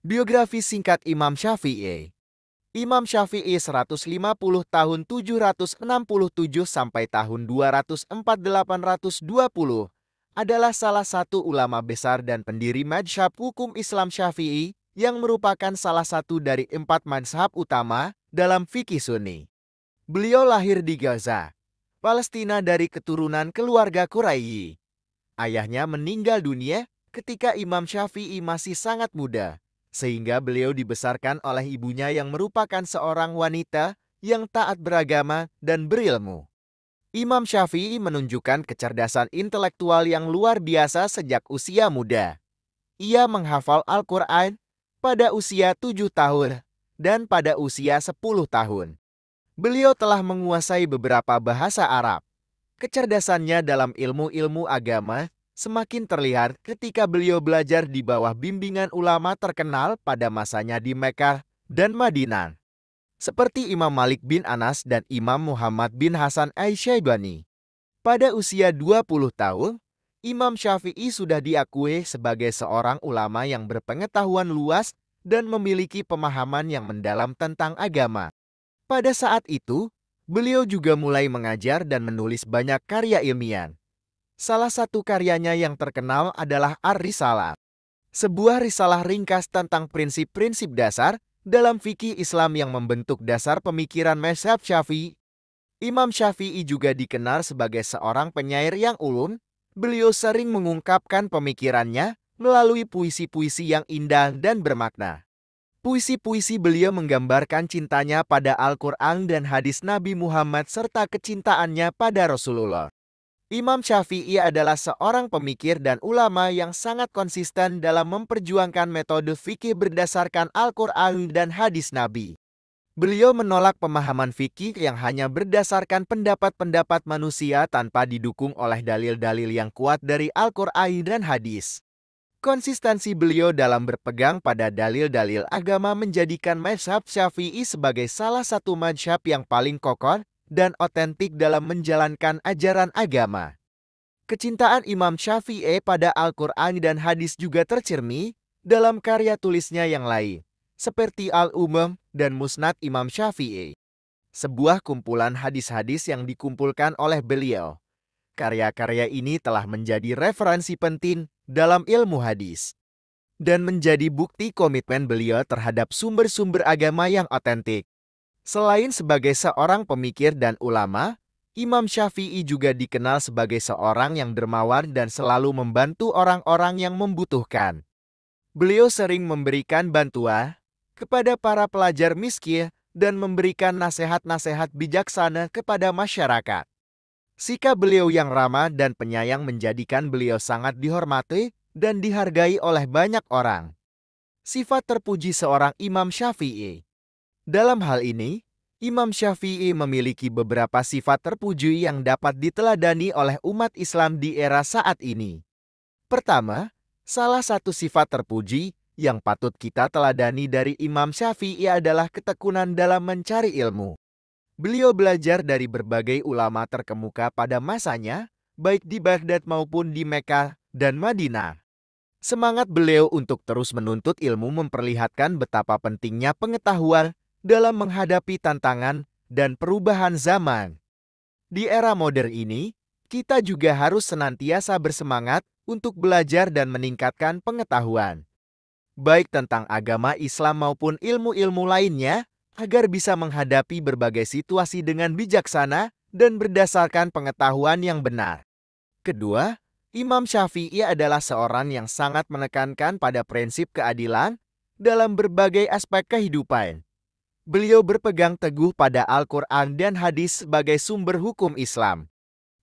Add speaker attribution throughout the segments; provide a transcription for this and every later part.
Speaker 1: Biografi singkat Imam Syafi'i. Imam Syafi'i 150 tahun 767 sampai tahun 204 820 adalah salah satu ulama besar dan pendiri mazhab hukum Islam Syafi'i yang merupakan salah satu dari 4 mazhab utama dalam fikih Sunni. Beliau lahir di Gaza, Palestina dari keturunan keluarga Quraisy. Ayahnya meninggal dunia ketika Imam Syafi'i masih sangat muda, sehingga beliau dibesarkan oleh ibunya yang merupakan seorang wanita yang taat beragama dan berilmu. Imam Syafi'i menunjukkan kecerdasan intelektual yang luar biasa sejak usia muda. Ia menghafal Al-Quran pada usia 7 tahun dan pada usia 10 tahun. Beliau telah menguasai beberapa bahasa Arab. Kecerdasannya dalam ilmu-ilmu agama semakin terlihat ketika beliau belajar di bawah bimbingan ulama terkenal pada masanya di Mekah dan Madinah, seperti Imam Malik bin Anas dan Imam Muhammad bin Hasan Asy-Syaibani. Pada usia 20 tahun, Imam Syafi'i sudah diakui sebagai seorang ulama yang berpengetahuan luas dan memiliki pemahaman yang mendalam tentang agama. Pada saat itu, beliau juga mulai mengajar dan menulis banyak karya ilmiah. Salah satu karyanya yang terkenal adalah Ar-Risalah, sebuah risalah ringkas tentang prinsip-prinsip dasar dalam fikih Islam yang membentuk dasar pemikiran mazhab Syafi'i. Imam Syafi'i juga dikenal sebagai seorang penyair yang ulun. Beliau sering mengungkapkan pemikirannya melalui puisi-puisi yang indah dan bermakna. Puisi-puisi beliau menggambarkan cintanya pada Al-Quran dan hadis Nabi Muhammad serta kecintaannya pada Rasulullah. Imam Syafi'i adalah seorang pemikir dan ulama yang sangat konsisten dalam memperjuangkan metode fikih berdasarkan Al-Quran dan hadis Nabi. Beliau menolak pemahaman fikih yang hanya berdasarkan pendapat-pendapat manusia tanpa didukung oleh dalil-dalil yang kuat dari Al-Quran dan hadis. Konsistensi beliau dalam berpegang pada dalil-dalil agama menjadikan mazhab Syafi'i sebagai salah satu mazhab yang paling kokoh dan otentik dalam menjalankan ajaran agama. Kecintaan Imam Syafi'i pada Al-Quran dan hadis juga tercermin dalam karya tulisnya yang lain, seperti Al-Umam dan Musnad Imam Syafi'i, sebuah kumpulan hadis-hadis yang dikumpulkan oleh beliau. Karya-karya ini telah menjadi referensi penting dalam ilmu hadis dan menjadi bukti komitmen beliau terhadap sumber-sumber agama yang otentik. Selain sebagai seorang pemikir dan ulama, Imam Syafi'i juga dikenal sebagai seorang yang dermawan dan selalu membantu orang-orang yang membutuhkan. Beliau sering memberikan bantuan kepada para pelajar miskin dan memberikan nasihat-nasihat bijaksana kepada masyarakat. Sikap beliau yang ramah dan penyayang menjadikan beliau sangat dihormati dan dihargai oleh banyak orang. Sifat terpuji seorang Imam Syafi'i. Dalam hal ini, Imam Syafi'i memiliki beberapa sifat terpuji yang dapat diteladani oleh umat Islam di era saat ini. Pertama, salah satu sifat terpuji yang patut kita teladani dari Imam Syafi'i adalah ketekunan dalam mencari ilmu. Beliau belajar dari berbagai ulama terkemuka pada masanya, baik di Baghdad maupun di Mekah dan Madinah. Semangat beliau untuk terus menuntut ilmu memperlihatkan betapa pentingnya pengetahuan dalam menghadapi tantangan dan perubahan zaman. Di era modern ini, kita juga harus senantiasa bersemangat untuk belajar dan meningkatkan pengetahuan, baik tentang agama Islam maupun ilmu-ilmu lainnya, agar bisa menghadapi berbagai situasi dengan bijaksana dan berdasarkan pengetahuan yang benar. Kedua, Imam Syafi'i adalah seorang yang sangat menekankan pada prinsip keadilan dalam berbagai aspek kehidupan. Beliau berpegang teguh pada Al-Quran dan hadis sebagai sumber hukum Islam,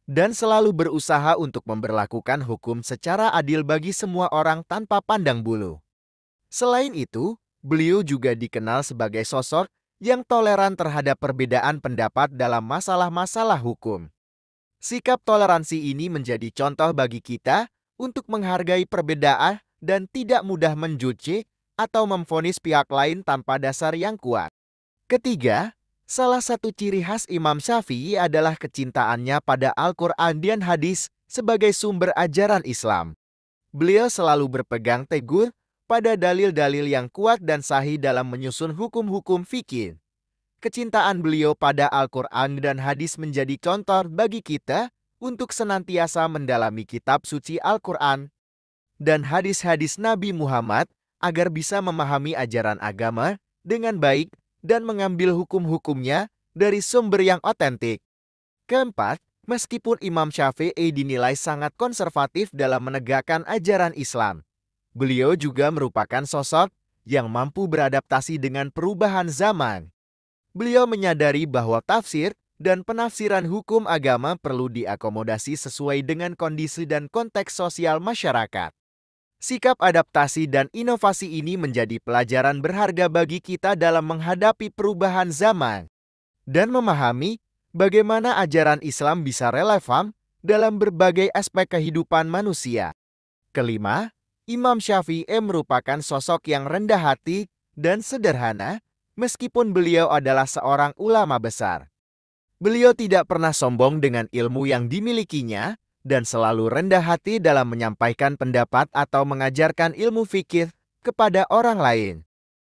Speaker 1: dan selalu berusaha untuk memberlakukan hukum secara adil bagi semua orang tanpa pandang bulu. Selain itu, beliau juga dikenal sebagai sosok yang toleran terhadap perbedaan pendapat dalam masalah-masalah hukum. Sikap toleransi ini menjadi contoh bagi kita untuk menghargai perbedaan dan tidak mudah menjudge atau memvonis pihak lain tanpa dasar yang kuat. Ketiga, salah satu ciri khas Imam Syafi'i adalah kecintaannya pada Al-Quran dan hadis sebagai sumber ajaran Islam. Beliau selalu berpegang teguh pada dalil-dalil yang kuat dan sahih dalam menyusun hukum-hukum fikih. Kecintaan beliau pada Al-Quran dan hadis menjadi contoh bagi kita untuk senantiasa mendalami kitab suci Al-Quran dan hadis-hadis Nabi Muhammad agar bisa memahami ajaran agama dengan baik dan mengambil hukum-hukumnya dari sumber yang otentik. Keempat, meskipun Imam Syafi'i dinilai sangat konservatif dalam menegakkan ajaran Islam, beliau juga merupakan sosok yang mampu beradaptasi dengan perubahan zaman. Beliau menyadari bahwa tafsir dan penafsiran hukum agama perlu diakomodasi sesuai dengan kondisi dan konteks sosial masyarakat. Sikap adaptasi dan inovasi ini menjadi pelajaran berharga bagi kita dalam menghadapi perubahan zaman dan memahami bagaimana ajaran Islam bisa relevan dalam berbagai aspek kehidupan manusia. Kelima, Imam Syafi'i merupakan sosok yang rendah hati dan sederhana, meskipun beliau adalah seorang ulama besar. Beliau tidak pernah sombong dengan ilmu yang dimilikinya dan selalu rendah hati dalam menyampaikan pendapat atau mengajarkan ilmu fikih kepada orang lain.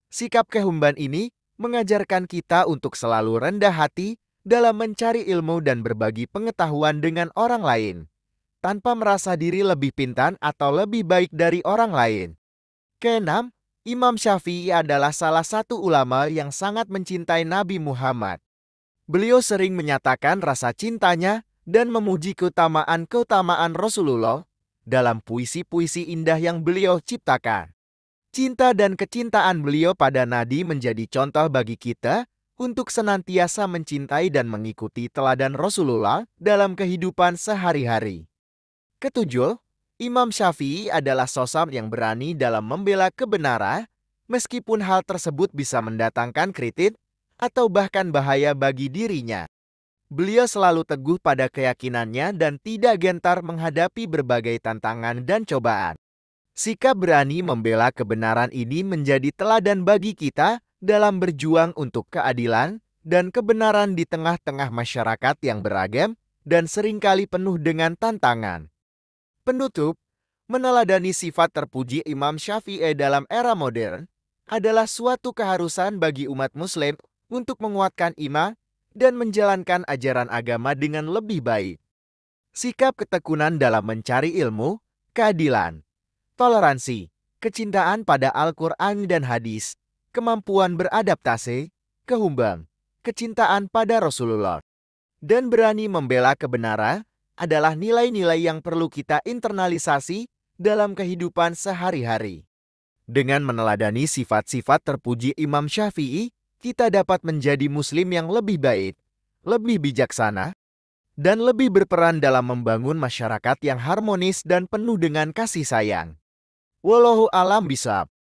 Speaker 1: Sikap kehumban ini mengajarkan kita untuk selalu rendah hati dalam mencari ilmu dan berbagi pengetahuan dengan orang lain, tanpa merasa diri lebih pintar atau lebih baik dari orang lain. Keenam, Imam Syafi'i adalah salah satu ulama yang sangat mencintai Nabi Muhammad. Beliau sering menyatakan rasa cintanya dan memuji keutamaan-keutamaan Rasulullah dalam puisi-puisi indah yang beliau ciptakan. Cinta dan kecintaan beliau pada Nabi menjadi contoh bagi kita untuk senantiasa mencintai dan mengikuti teladan Rasulullah dalam kehidupan sehari-hari. Ketujuh, Imam Syafi'i adalah sosok yang berani dalam membela kebenaran, meskipun hal tersebut bisa mendatangkan kritik atau bahkan bahaya bagi dirinya. Beliau selalu teguh pada keyakinannya dan tidak gentar menghadapi berbagai tantangan dan cobaan. Sikap berani membela kebenaran ini menjadi teladan bagi kita dalam berjuang untuk keadilan dan kebenaran di tengah-tengah masyarakat yang beragam dan seringkali penuh dengan tantangan. Penutup, meneladani sifat terpuji Imam Syafi'i dalam era modern adalah suatu keharusan bagi umat Muslim untuk menguatkan iman dan menjalankan ajaran agama dengan lebih baik. Sikap ketekunan dalam mencari ilmu, keadilan, toleransi, kecintaan pada Al-Quran dan hadis, kemampuan beradaptasi, kehumbang, kecintaan pada Rasulullah, dan berani membela kebenaran adalah nilai-nilai yang perlu kita internalisasi dalam kehidupan sehari-hari. Dengan meneladani sifat-sifat terpuji Imam Syafi'i, kita dapat menjadi muslim yang lebih baik, lebih bijaksana, dan lebih berperan dalam membangun masyarakat yang harmonis dan penuh dengan kasih sayang. Wallahu a'lam bishawab.